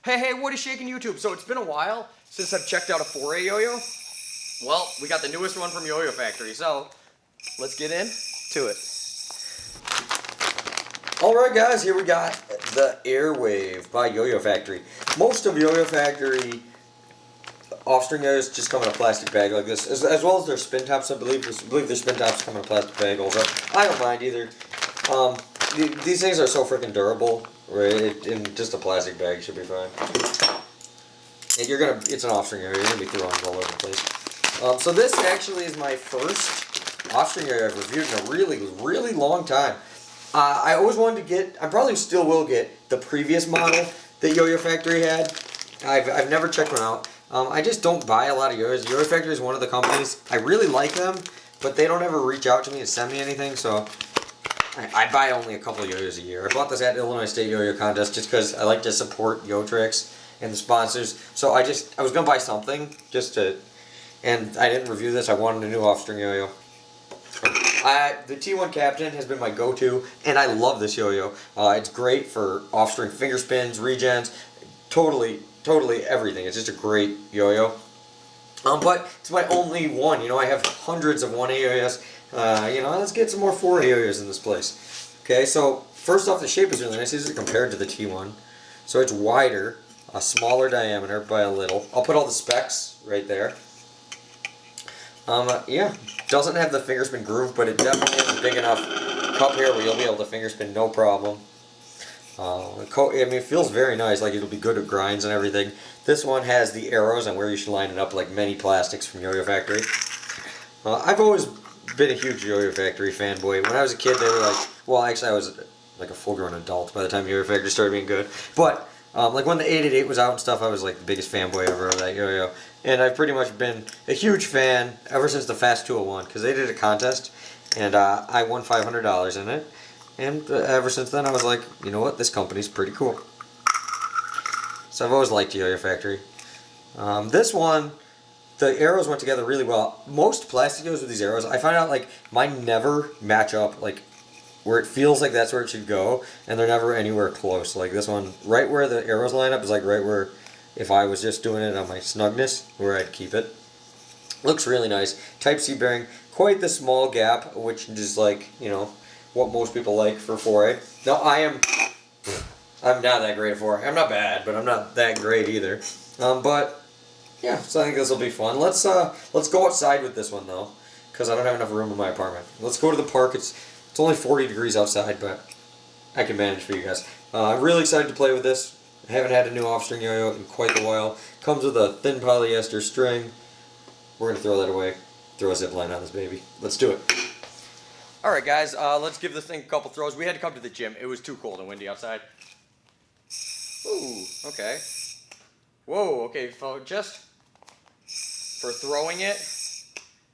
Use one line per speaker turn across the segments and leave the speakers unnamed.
Hey, what is shaking YouTube? So it's been a while since I've checked out a 4A yo-yo. Well, we got the newest one from YoYoFactory, so let's get into it. Alright guys, here we got the Airwave by YoYoFactory. Most of YoYoFactory Offstring yo-yos just come in a plastic bag like this, as well as their spin tops. I believe their spin tops come in a plastic bag also. I don't mind either. These things are so freaking durable, right? In just a plastic bag should be fine. And it's an Offstring yo-yo, you're gonna be throwing it all over the place. So this actually is my first Offstring yo-yo I've reviewed in a really long time. I always wanted to get, I probably still will get the previous model that YoYoFactory had. I've never checked one out. I just don't buy a lot of yo-yos. YoYoFactory is one of the companies, I really like them, but they don't ever reach out to me and send me anything, so I buy only a couple of yo-yos a year. I bought this at Illinois State Yo-Yo Contest just because I like to support YoTricks and the sponsors. So I was going to buy something just to, and I didn't review this. I wanted a new Offstring yo-yo. The T1 Captain has been my go-to, and I love this yo-yo. It's great for Offstring finger spins, regens, totally everything. It's just a great yo-yo. But it's my only one. You know, I have hundreds of 1A yo-yos. You know, let's get some more 4A yo-yos in this place. Okay, so first off, the shape is really nice. This is compared to the T1. So it's wider, a smaller diameter by a little. I'll put all the specs right there. Yeah, doesn't have the fingerspin groove, but it definitely has a big enough cup here where you'll be able to fingerspin no problem. I mean, it feels very nice, like it'll be good at grinds and everything. This one has the arrows and where you should line it up, like many plastics from YoYoFactory. I've always been a huge YoYoFactory fanboy. When I was a kid, they were like, well, actually I was like a full-grown adult by the time YoYoFactory started being good. But like when the 888 was out and stuff, I was like the biggest fanboy ever of that yo-yo. And I've pretty much been a huge fan ever since the Fast 201, because they did a contest, and I won $500 in it. And ever since then, I was like, you know what, this company's pretty cool. So I've always liked YoYoFactory. This one, the arrows went together really well. Most plastic yo-yos with these arrows, I find out like mine never match up, like where it feels like that's where it should go, and they're never anywhere close. Like this one, right where the arrows line up is like right where, if I was just doing it on my snugness, where I'd keep it. Looks really nice. Type-C bearing, quite the small gap, which is like, you know, what most people like for 4A. Now I'm not that great at 4A. I'm not bad, but I'm not that great either. But yeah, so I think this will be fun. Let's go outside with this one though, because I don't have enough room in my apartment. Let's go to the park. It's only 40 degrees outside, but I can manage for you guys. I'm really excited to play with this. I haven't had a new Offstring yo-yo in quite a while. Comes with a thin polyester string. We're going to throw that away. Throw a ZipLine on this baby. Let's do it. Alright guys, let's give this thing a couple throws. We had to come to the gym. It was too cold and windy outside. Ooh, okay. Whoa, okay, just for throwing it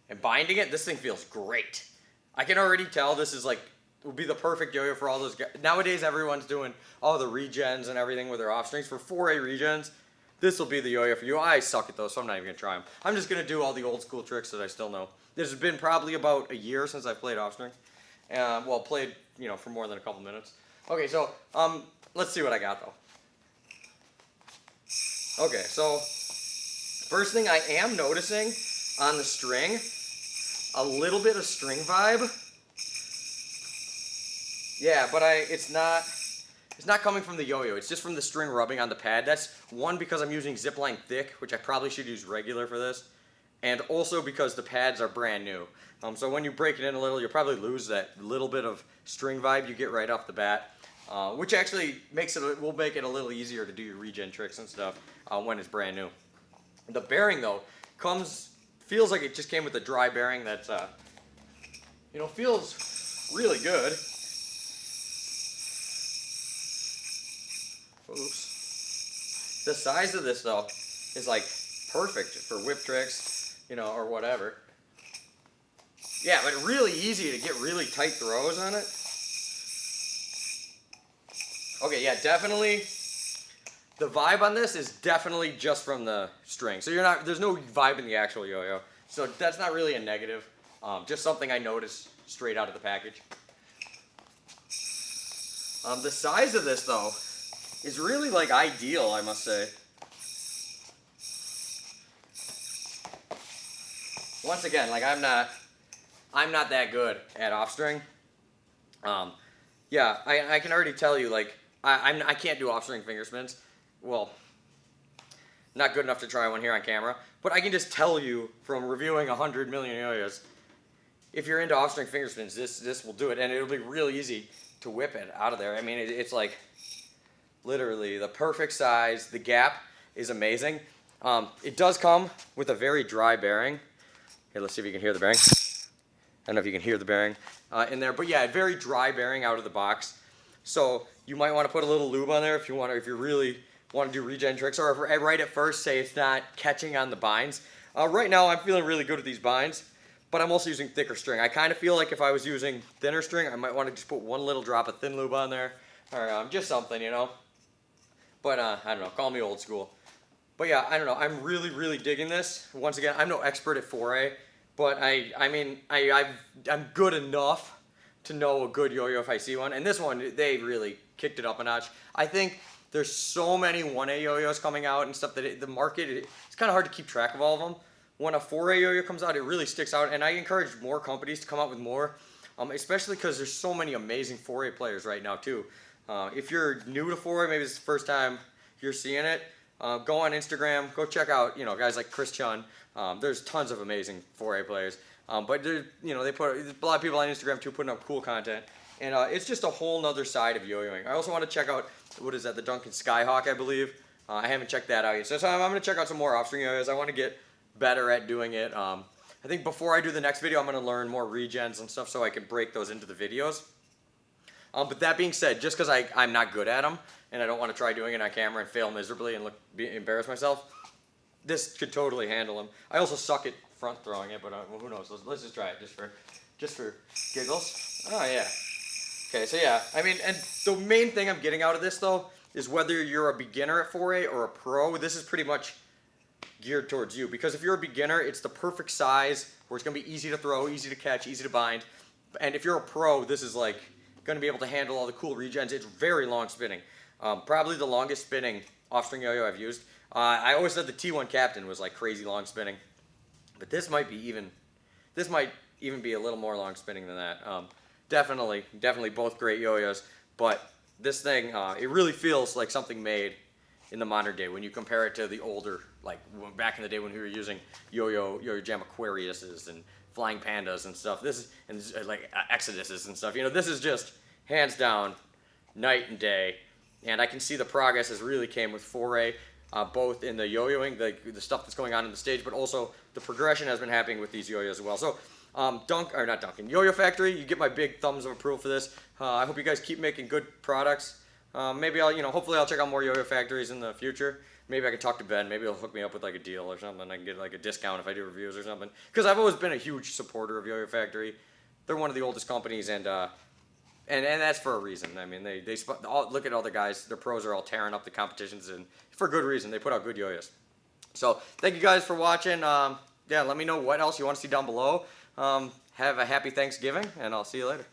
and binding it, this thing feels great. I can already tell this is like, will be the perfect yo-yo for all those guys. Nowadays everyone's doing all the regens and everything with their Offstrings. For 4A regens, this will be the yo-yo for you. I suck at those, so I'm not even going to try them. I'm just going to do all the old school tricks that I still know. This has been probably about a year since I played Offstring. Well, played, you know, for more than a couple minutes. Okay, so, let's see what I got though. Okay, so, first thing I am noticing on the string, a little bit of string vibe. Yeah, but it's not coming from the yo-yo. It's just from the string rubbing on the pad. That's one, because I'm using ZipLine thick, which I probably should use regular for this, and also because the pads are brand new. So when you break it in a little, you'll probably lose that little bit of string vibe you get right off the bat, which actually will make it a little easier to do your regen tricks and stuff when it's brand new. The bearing though feels like it just came with a dry bearing that's you know, feels really good. Oops. The size of this though is like perfect for whip tricks, you know, or whatever. Yeah, but really easy to get really tight throws on it. Okay, yeah, definitely. The vibe on this is definitely just from the string. So there's no vibe in the actual yo-yo. So that's not really a negative. Just something I noticed straight out of the package. The size of this though is really like ideal, I must say. Once again, like I'm not that good at offstring. Yeah, I can already tell you, like I can't do offstring finger spins. Well, not good enough to try one here on camera, but I can just tell you from reviewing 100 million yo-yos, if you're into offstring finger spins, this will do it, and it'll be real easy to whip it out of there. I mean, it's like literally the perfect size. The gap is amazing. It does come with a very dry bearing. Here, let's see if you can hear the bearing. I don't know if you can hear the bearing in there, but yeah, very dry bearing out of the box. So you might want to put a little lube on there if you really want to do regen tricks, or if right at first, say it's not catching on the binds. Right now, I'm feeling really good with these binds, but I'm also using thicker string. I kind of feel like if I was using thinner string, I might want to just put one little drop of thin lube on there, or just something, you know. But I don't know, call me old school. But yeah, I don't know, I'm really digging this. Once again, I'm no expert at 4A, but I'm good enough to know a good yo-yo if I see one. And this one, they really kicked it up a notch. I think there's so many 1A yo-yos coming out and stuff that the market, it's kind of hard to keep track of all of them. When a 4A yo-yo comes out, it really sticks out, and I encourage more companies to come out with more, especially because there's so many amazing 4A players right now too. If you're new to 4A, maybe it's the first time you're seeing it, go on Instagram, go check out, you know, guys like Chris Chun. There's tons of amazing 4A players, but you know, they put a lot of people on Instagram too, putting up cool content, and it's just a whole nother side of yo-yoing. I also want to check out, what is that, the Duncan Skyhawk, I believe. I haven't checked that out yet, so I'm going to check out some more offstring yo-yos. I want to get better at doing it. I think before I do the next video, I'm going to learn more regens and stuff so I can break those into the videos. But that being said, just because I'm not good at them and I don't want to try doing it on camera and fail miserably and embarrass myself, this could totally handle them. I also suck at front throwing it, but well, who knows? Let's just try it just for giggles. Oh yeah. Okay, so yeah, I mean, and the main thing I'm getting out of this though is whether you're a beginner at 4A or a pro, this is pretty much geared towards you, because if you're a beginner, it's the perfect size where it's going to be easy to throw, easy to catch, easy to bind. And if you're a pro, this is like going to be able to handle all the cool regens. It's very long spinning. Probably the longest spinning offstring yo-yo I've used. I always said the T1 Captain was like crazy long spinning, but this might even be a little more long spinning than that. Definitely both great yo-yos, but this thing, it really feels like something made in the modern day when you compare it to the older, like back in the day when we were using Yo-Yo Jam Aquariuses and Flying Pandas and stuff. This is like Exoduses and stuff. You know, this is just hands down night and day, and I can see the progress has really came with 4A, both in the yo-yoing, the stuff that's going on in the stage, but also the progression has been happening with these yo-yos as well. So YoYoFactory, you get my big thumbs of approval for this. I hope you guys keep making good products. Maybe hopefully I'll check out more yo-yo factories in the future. Maybe I can talk to Ben. Maybe he'll hook me up with like a deal or something. I can get like a discount if I do reviews or something. Because I've always been a huge supporter of Yo-Yo Factory. They're one of the oldest companies, and that's for a reason. I mean, look at all the guys. Their pros are all tearing up the competitions, and for good reason. They put out good yo-yos. So thank you guys for watching. Yeah, let me know what else you want to see down below. Have a happy Thanksgiving, and I'll see you later.